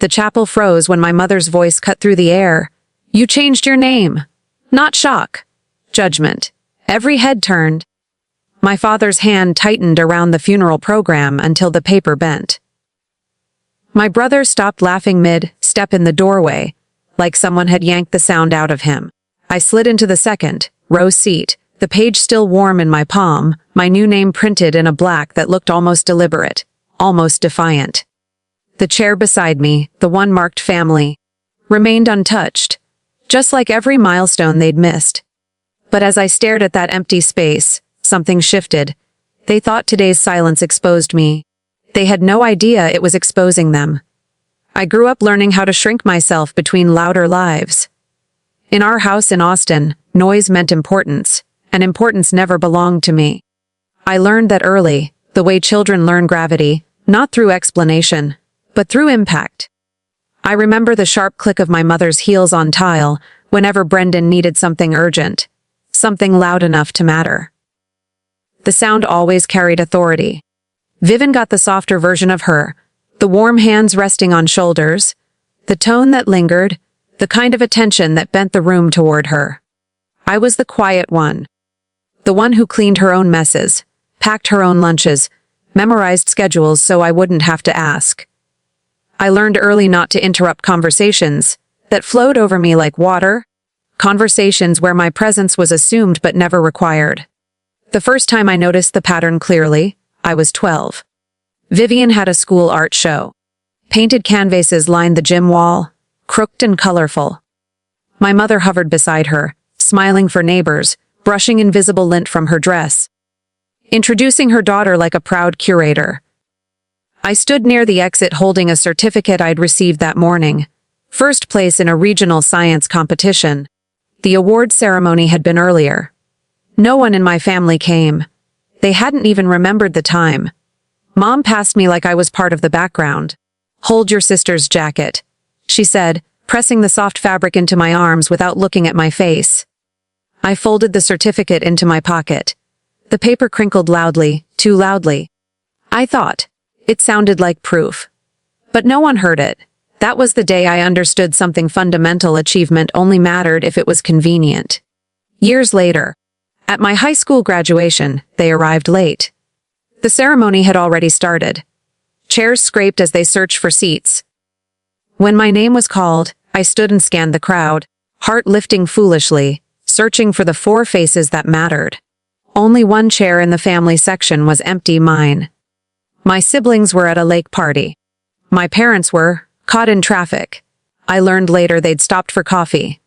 The chapel froze when my mother's voice cut through the air. "You changed your name." Not shock. Judgment. Every head turned. My father's hand tightened around the funeral program until the paper bent. My brother stopped laughing mid-step in the doorway, like someone had yanked the sound out of him. I slid into the second row seat, the page still warm in my palm, my new name printed in a black that looked almost deliberate, almost defiant. The chair beside me, the one marked family, remained untouched, just like every milestone they'd missed. But as I stared at that empty space, something shifted. They thought today's silence exposed me. They had no idea it was exposing them. I grew up learning how to shrink myself between louder lives. In our house in Austin, noise meant importance, and importance never belonged to me. I learned that early, the way children learn gravity, not through explanation, but through impact. I remember the sharp click of my mother's heels on tile whenever Brendan needed something urgent, something loud enough to matter. The sound always carried authority. Vivian got the softer version of her, the warm hands resting on shoulders, the tone that lingered, the kind of attention that bent the room toward her. I was the quiet one. The one who cleaned her own messes, packed her own lunches, memorized schedules so I wouldn't have to ask. I learned early not to interrupt conversations that flowed over me like water, conversations where my presence was assumed but never required. The first time I noticed the pattern clearly, I was 12. Vivian had a school art show. Painted canvases lined the gym wall, crooked and colorful. My mother hovered beside her, smiling for neighbors, brushing invisible lint from her dress, introducing her daughter like a proud curator. I stood near the exit holding a certificate I'd received that morning, first place in a regional science competition. The award ceremony had been earlier. No one in my family came. They hadn't even remembered the time. Mom passed me like I was part of the background. "Hold your sister's jacket," she said, pressing the soft fabric into my arms without looking at my face. I folded the certificate into my pocket. The paper crinkled loudly, too loudly. I thought it sounded like proof. But no one heard it. That was the day I understood something fundamental: achievement only mattered if it was convenient. Years later, at my high school graduation, they arrived late. The ceremony had already started. Chairs scraped as they searched for seats. When my name was called, I stood and scanned the crowd, heart lifting foolishly, searching for the 4 faces that mattered. Only one chair in the family section was empty: mine. My siblings were at a lake party. My parents were caught in traffic. I learned later they'd stopped for coffee.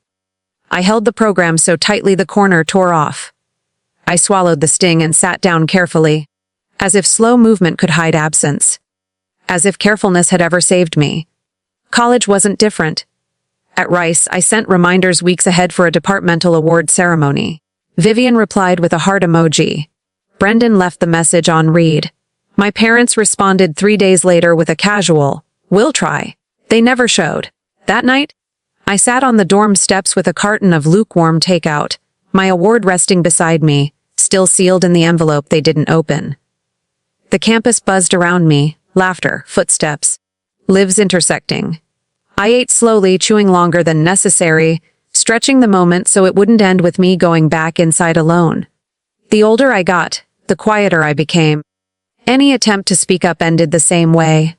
I held the program so tightly the corner tore off. I swallowed the sting and sat down carefully, as if slow movement could hide absence. As if carefulness had ever saved me. College wasn't different. At Rice, I sent reminders weeks ahead for a departmental award ceremony. Vivian replied with a heart emoji. Brendan left the message on read. My parents responded 3 days later with a casual, "We'll try." They never showed. That night, I sat on the dorm steps with a carton of lukewarm takeout, my award resting beside me, still sealed in the envelope they didn't open. The campus buzzed around me, laughter, footsteps, lives intersecting. I ate slowly, chewing longer than necessary, stretching the moment so it wouldn't end with me going back inside alone. The older I got, the quieter I became. Any attempt to speak up ended the same way.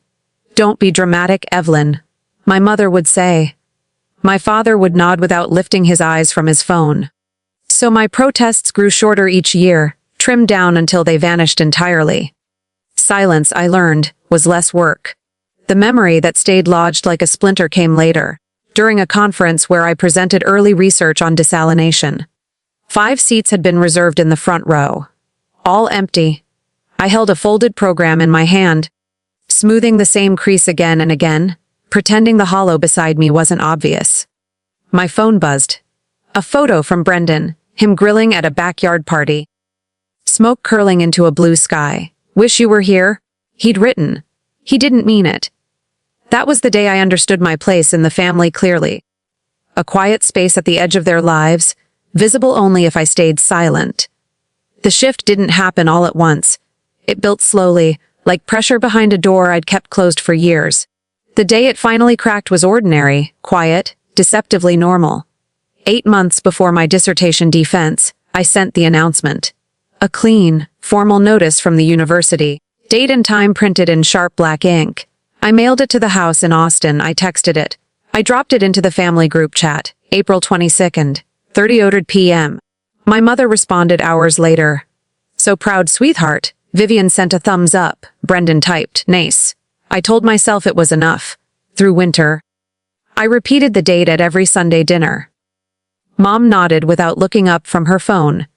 "Don't be dramatic, Evelyn," my mother would say. My father would nod without lifting his eyes from his phone. So my protests grew shorter each year, trimmed down until they vanished entirely. Silence, I learned, was less work. The memory that stayed lodged like a splinter came later, during a conference where I presented early research on desalination. 5 seats had been reserved in the front row. All empty. I held a folded program in my hand, smoothing the same crease again and again, pretending the hollow beside me wasn't obvious. My phone buzzed. A photo from Brendan, him grilling at a backyard party. Smoke curling into a blue sky. "Wish you were here," he'd written. He didn't mean it. That was the day I understood my place in the family clearly. A quiet space at the edge of their lives, visible only if I stayed silent. The shift didn't happen all at once. It built slowly, like pressure behind a door I'd kept closed for years. The day it finally cracked was ordinary, quiet, deceptively normal. 8 months before my dissertation defense, I sent the announcement. A clean, formal notice from the university, date and time printed in sharp black ink. I mailed it to the house in Austin. I texted it. I dropped it into the family group chat, April 22nd, 30:00 p.m. My mother responded hours later. So proud, sweetheart. Vivian sent a thumbs up. Brendan typed, nice. I told myself it was enough. Through winter. I repeated the date at every Sunday dinner. Mom nodded without looking up from her phone.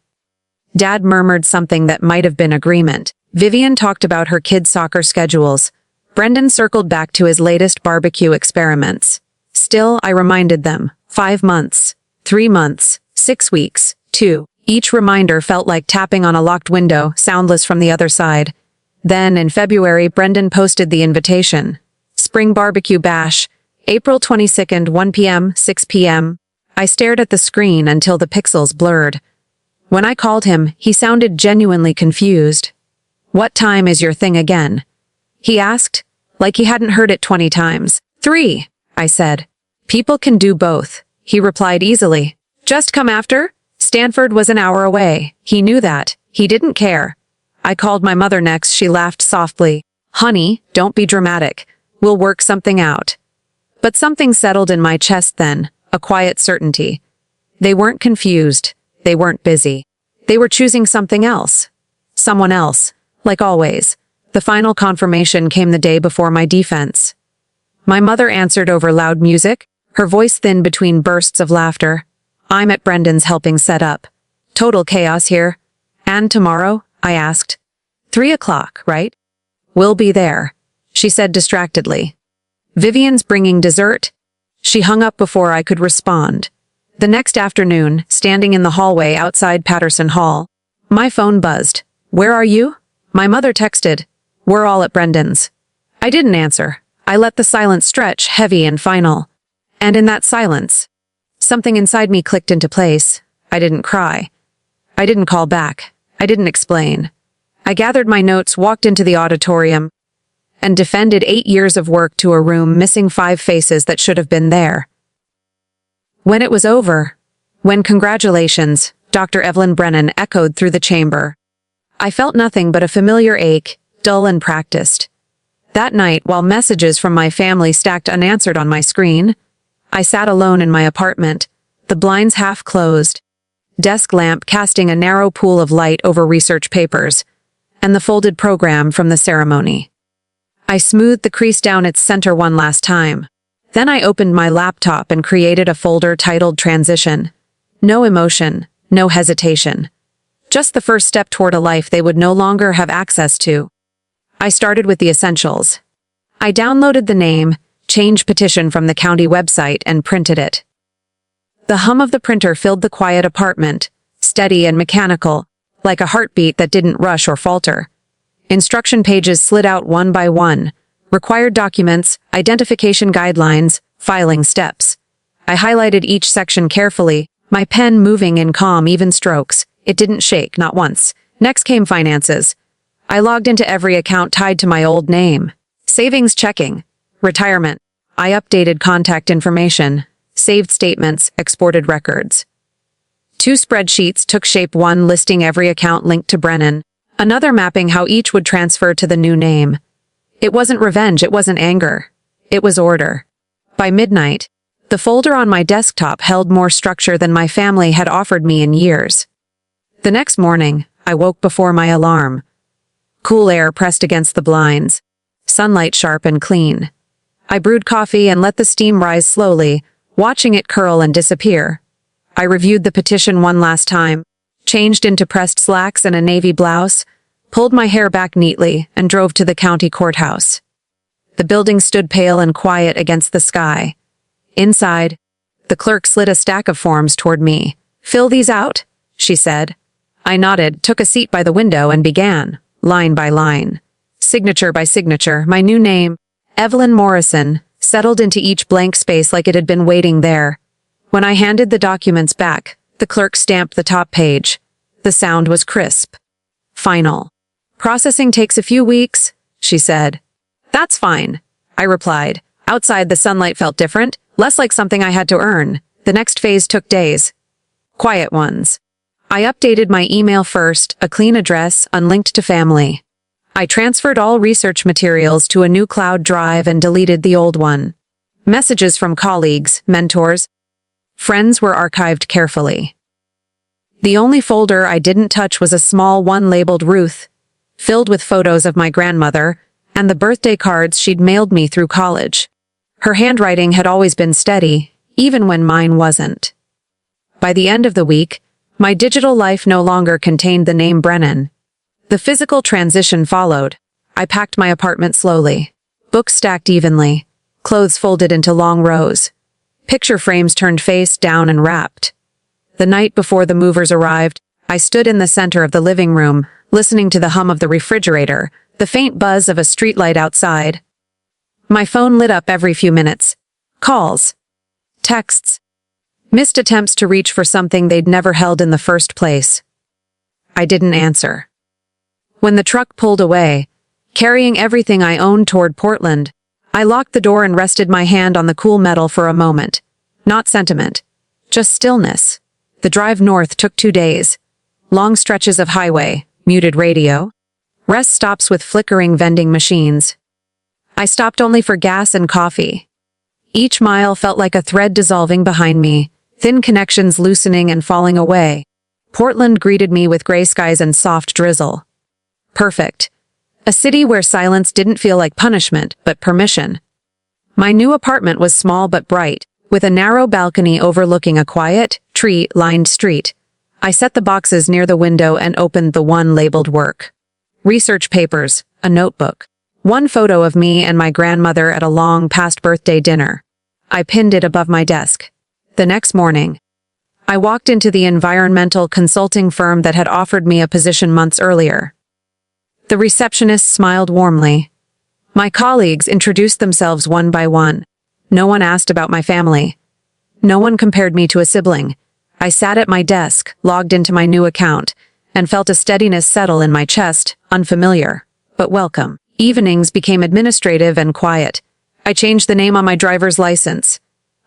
Dad murmured something that might have been agreement. Vivian talked about her kids' soccer schedules. Brendan circled back to his latest barbecue experiments. Still, I reminded them. 5 months. 3 months. 6 weeks. 2. Each reminder felt like tapping on a locked window, soundless from the other side. Then, in February, Brendan posted the invitation. Spring Barbecue Bash, April 22nd, 1 p.m., 6 p.m. I stared at the screen until the pixels blurred. When I called him, he sounded genuinely confused. What time is your thing again? He asked, like he hadn't heard it 20 times. 3, I said. People can do both, he replied easily. Just come after? Stanford was an hour away. He knew that. He didn't care. I called my mother next. She laughed softly. Honey, don't be dramatic. We'll work something out. But something settled in my chest then, a quiet certainty. They weren't confused. They weren't busy. They were choosing something else. Someone else, like always. The final confirmation came the day before my defense. My mother answered over loud music, her voice thin between bursts of laughter. I'm at Brendan's helping set up. Total chaos here. And tomorrow? I asked. 3 o'clock, right? We'll be there, she said distractedly. Vivian's bringing dessert? She hung up before I could respond. The next afternoon, standing in the hallway outside Patterson Hall, my phone buzzed. Where are you? My mother texted. We're all at Brendan's. I didn't answer. I let the silence stretch, heavy and final. And in that silence, something inside me clicked into place. I didn't cry. I didn't call back. I didn't explain. I gathered my notes, walked into the auditorium, and defended 8 years of work to a room missing 5 faces that should have been there. When it was over, when congratulations, Dr. Evelyn Brennan echoed through the chamber, I felt nothing but a familiar ache, dull and practiced. That night, while messages from my family stacked unanswered on my screen, I sat alone in my apartment, the blinds half closed, desk lamp casting a narrow pool of light over research papers, and the folded program from the ceremony. I smoothed the crease down its center one last time. Then I opened my laptop and created a folder titled Transition. No emotion, no hesitation. Just the first step toward a life they would no longer have access to. I started with the essentials. I downloaded the name, change petition from the county website and printed it. The hum of the printer filled the quiet apartment, steady and mechanical, like a heartbeat that didn't rush or falter. Instruction pages slid out one by one, required documents, identification guidelines, filing steps. I highlighted each section carefully, my pen moving in calm, even strokes. It didn't shake, not once. Next came finances. I logged into every account tied to my old name. Savings checking. Retirement. I updated contact information. Saved statements, exported records. 2 spreadsheets took shape, one listing every account linked to Brennan, another mapping how each would transfer to the new name. It wasn't revenge, it wasn't anger. It was order. By midnight, the folder on my desktop held more structure than my family had offered me in years. The next morning, I woke before my alarm. Cool air pressed against the blinds. Sunlight sharp and clean. I brewed coffee and let the steam rise slowly, watching it curl and disappear. I reviewed the petition one last time, changed into pressed slacks and a navy blouse, pulled my hair back neatly, and drove to the county courthouse. The building stood pale and quiet against the sky. Inside, the clerk slid a stack of forms toward me. Fill these out, she said. I nodded, took a seat by the window, and began, line by line. Signature by signature, my new name, Evelyn Morrison, settled into each blank space like it had been waiting there. When I handed the documents back, the clerk stamped the top page. The sound was crisp. Final. Processing takes a few weeks, she said. That's fine, I replied. Outside, the sunlight felt different, less like something I had to earn. The next phase took days. Quiet ones. I updated my email first, a clean address, unlinked to family. I transferred all research materials to a new cloud drive and deleted the old one. Messages from colleagues, mentors, friends were archived carefully. The only folder I didn't touch was a small one labeled Ruth, filled with photos of my grandmother and the birthday cards she'd mailed me through college. Her handwriting had always been steady, even when mine wasn't. By the end of the week, my digital life no longer contained the name Brennan. The physical transition followed. I packed my apartment slowly. Books stacked evenly. Clothes folded into long rows. Picture frames turned face down and wrapped. The night before the movers arrived, I stood in the center of the living room, listening to the hum of the refrigerator, the faint buzz of a streetlight outside. My phone lit up every few minutes. Calls. Texts. Missed attempts to reach for something they'd never held in the first place. I didn't answer. When the truck pulled away, carrying everything I owned toward Portland, I locked the door and rested my hand on the cool metal for a moment. Not sentiment. Just stillness. The drive north took 2 days. Long stretches of highway, muted radio. Rest stops with flickering vending machines. I stopped only for gas and coffee. Each mile felt like a thread dissolving behind me, thin connections loosening and falling away. Portland greeted me with gray skies and soft drizzle. Perfect. A city where silence didn't feel like punishment, but permission. My new apartment was small but bright, with a narrow balcony overlooking a quiet, tree-lined street. I set the boxes near the window and opened the one labeled work. Research papers, a notebook. One photo of me and my grandmother at a long past birthday dinner. I pinned it above my desk. The next morning, I walked into the environmental consulting firm that had offered me a position months earlier. The receptionist smiled warmly. My colleagues introduced themselves one by one. No one asked about my family. No one compared me to a sibling. I sat at my desk, logged into my new account, and felt a steadiness settle in my chest, unfamiliar, but welcome. Evenings became administrative and quiet. I changed the name on my driver's license.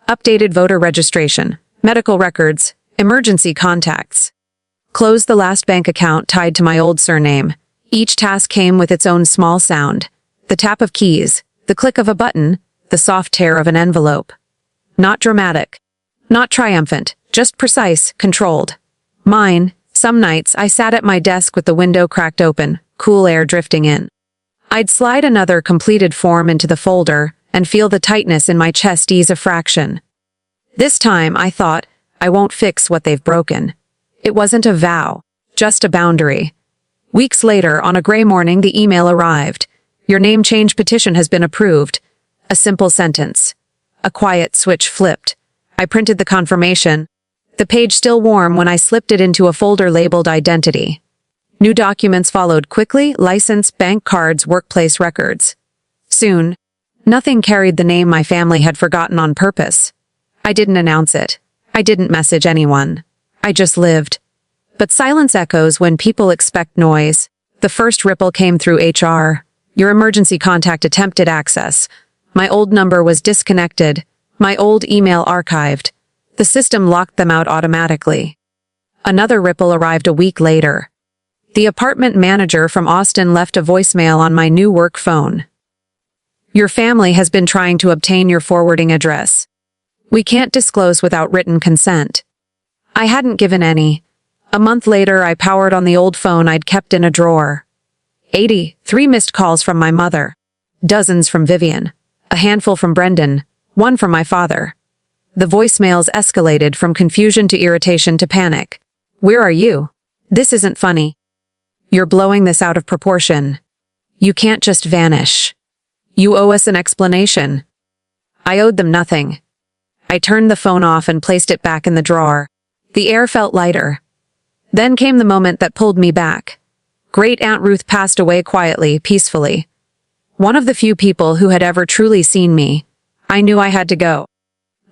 Updated voter registration, medical records, emergency contacts. Closed the last bank account tied to my old surname. Each task came with its own small sound. The tap of keys, the click of a button, the soft tear of an envelope. Not dramatic. Not triumphant, just precise, controlled. Mine, some nights I sat at my desk with the window cracked open, cool air drifting in. I'd slide another completed form into the folder and feel the tightness in my chest ease a fraction. This time, I thought, I won't fix what they've broken. It wasn't a vow, just a boundary. Weeks later, on a gray morning, the email arrived. Your name change petition has been approved. A simple sentence. A quiet switch flipped. I printed the confirmation. The page still warm when I slipped it into a folder labeled Identity. New documents followed quickly, license, bank cards, workplace records. Soon, nothing carried the name my family had forgotten on purpose. I didn't announce it. I didn't message anyone. I just lived. But silence echoes when people expect noise. The first ripple came through HR. Your emergency contact attempted access. My old number was disconnected. My old email archived. The system locked them out automatically. Another ripple arrived a week later. The apartment manager from Austin left a voicemail on my new work phone. Your family has been trying to obtain your forwarding address. We can't disclose without written consent. I hadn't given any. A month later, I powered on the old phone I'd kept in a drawer. 83 missed calls from my mother. Dozens from Vivian. A handful from Brendan. One from my father. The voicemails escalated from confusion to irritation to panic. Where are you? This isn't funny. You're blowing this out of proportion. You can't just vanish. You owe us an explanation. I owed them nothing. I turned the phone off and placed it back in the drawer. The air felt lighter. Then came the moment that pulled me back. Great Aunt Ruth passed away quietly, peacefully. One of the few people who had ever truly seen me. I knew I had to go.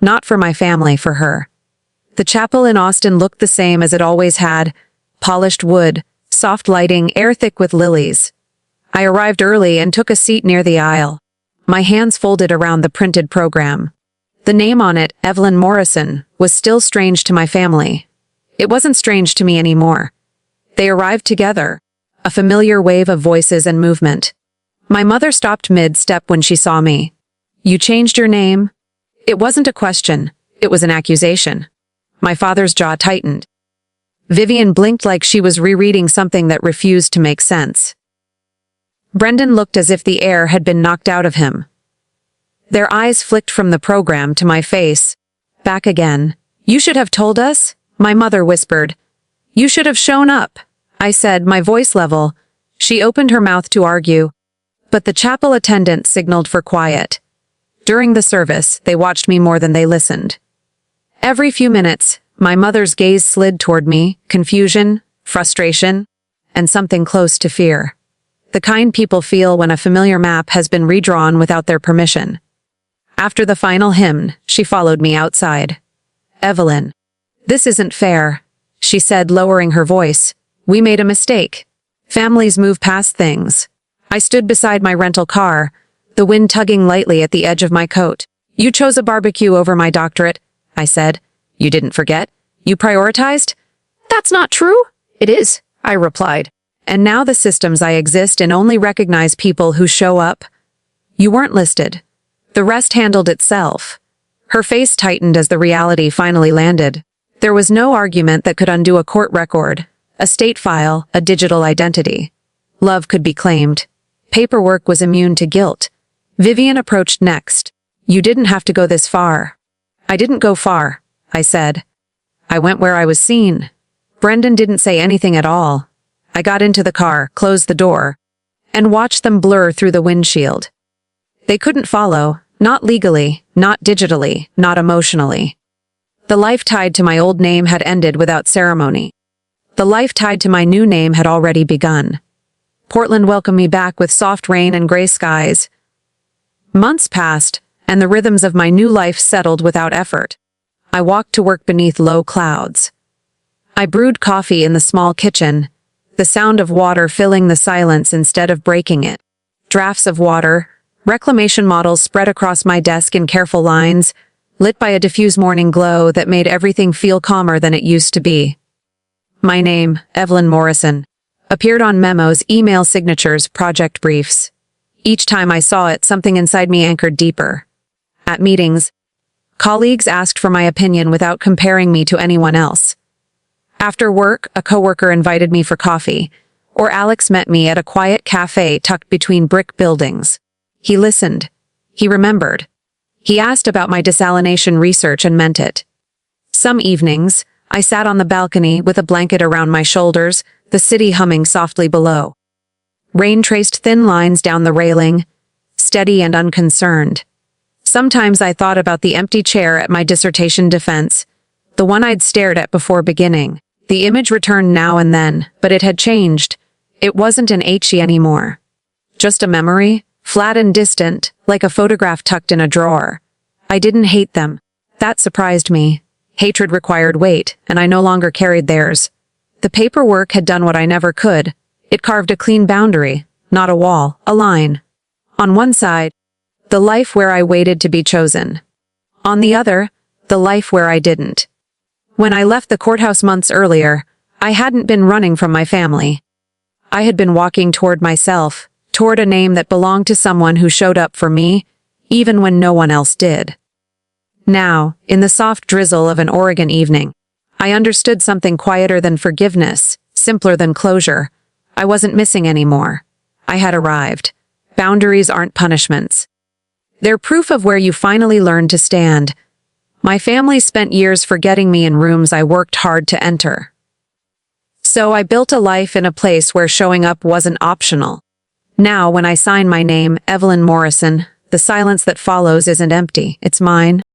Not for my family, for her. The chapel in Austin looked the same as it always had. Polished wood, soft lighting, air thick with lilies. I arrived early and took a seat near the aisle. my hands folded around the printed program. The name on it, Evelyn Morrison, was still strange to my family. It wasn't strange to me anymore. They arrived together, a familiar wave of voices and movement. My mother stopped mid-step when she saw me. "You changed your name?" It wasn't a question, it was an accusation. My father's jaw tightened. Vivian blinked like she was rereading something that refused to make sense. Brendan looked as if the air had been knocked out of him. Their eyes flicked from the program to my face. Back again. "You should have told us," my mother whispered. "You should have shown up," I said, my voice level. She opened her mouth to argue, but the chapel attendant signaled for quiet. During the service, they watched me more than they listened. Every few minutes, my mother's gaze slid toward me, confusion, frustration, and something close to fear. The kind people feel when a familiar map has been redrawn without their permission. After the final hymn, she followed me outside. "Evelyn, this isn't fair," she said, lowering her voice. "We made a mistake. Families move past things." I stood beside my rental car, the wind tugging lightly at the edge of my coat. "You chose a barbecue over my doctorate," I said. "You didn't forget. You prioritized." "That's not true." "It is," I replied. "And now the systems I exist in only recognize people who show up." "You weren't listed. The rest handled itself." Her face tightened as the reality finally landed. There was no argument that could undo a court record, a state file, a digital identity. Love could be claimed. Paperwork was immune to guilt. Vivian approached next. "You didn't have to go this far." "I didn't go far," I said. "I went where I was seen." Brendan didn't say anything at all. I got into the car, closed the door, and watched them blur through the windshield. They couldn't follow, not legally, not digitally, not emotionally. The life tied to my old name had ended without ceremony. The life tied to my new name had already begun. Portland welcomed me back with soft rain and gray skies. Months passed, and the rhythms of my new life settled without effort. I walked to work beneath low clouds. I brewed coffee in the small kitchen, the sound of water filling the silence instead of breaking it. Drafts of water, reclamation models spread across my desk in careful lines, lit by a diffuse morning glow that made everything feel calmer than it used to be. My name, Evelyn Morrison, appeared on memos, email signatures, project briefs. Each time I saw it, something inside me anchored deeper. At meetings, colleagues asked for my opinion without comparing me to anyone else. After work, a coworker invited me for coffee, or Alex met me at a quiet cafe tucked between brick buildings. He listened. He remembered. He asked about my desalination research and meant it. Some evenings, I sat on the balcony with a blanket around my shoulders, the city humming softly below. Rain traced thin lines down the railing, steady and unconcerned. Sometimes I thought about the empty chair at my dissertation defense, the one I'd stared at before beginning. The image returned now and then, but it had changed. It wasn't an HE anymore. Just a memory, flat and distant, like a photograph tucked in a drawer. I didn't hate them. That surprised me. Hatred required weight, and I no longer carried theirs. The paperwork had done what I never could. It carved a clean boundary, not a wall, a line. On one side, the life where I waited to be chosen. On the other, the life where I didn't. When I left the courthouse months earlier, I hadn't been running from my family. I had been walking toward myself, toward a name that belonged to someone who showed up for me, even when no one else did. Now, in the soft drizzle of an Oregon evening, I understood something quieter than forgiveness, simpler than closure. I wasn't missing anymore. I had arrived. Boundaries aren't punishments. They're proof of where you finally learn to stand. My family spent years forgetting me in rooms I worked hard to enter. So I built a life in a place where showing up wasn't optional. Now, when I sign my name, Evelyn Morrison, the silence that follows isn't empty, it's mine.